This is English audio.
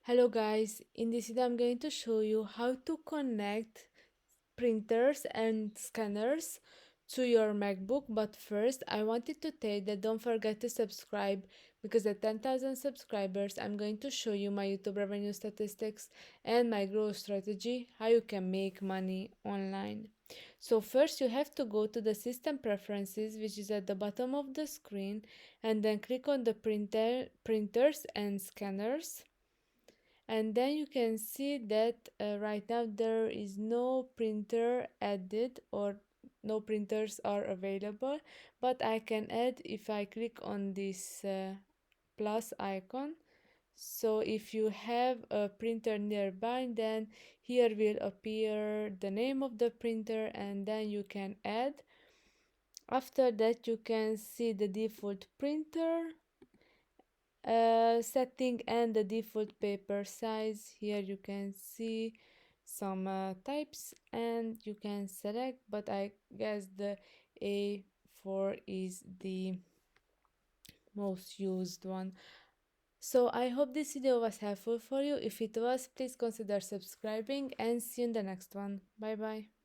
Hello guys, in this video I'm going to show you how to connect printers and scanners to your MacBook, but first I wanted to tell you that don't forget to subscribe because at 10,000 subscribers I'm going to show you my YouTube revenue statistics and my growth strategy, how you can make money online. So first you have to go to the system preferences, which is at the bottom of the screen, and then click on the printers and scanners, and then you can see that right now there is no printer added or no printers are available, but I can add if I click on this plus icon. So if you have a printer nearby, then here will appear the name of the printer and then you can add. After that you can see the default printer setting and the default paper size. Here you can see some types and you can select, but I guess the A4 is the most used one. So I hope this video was helpful for you. If it was, please consider subscribing and see you in the next one. Bye bye.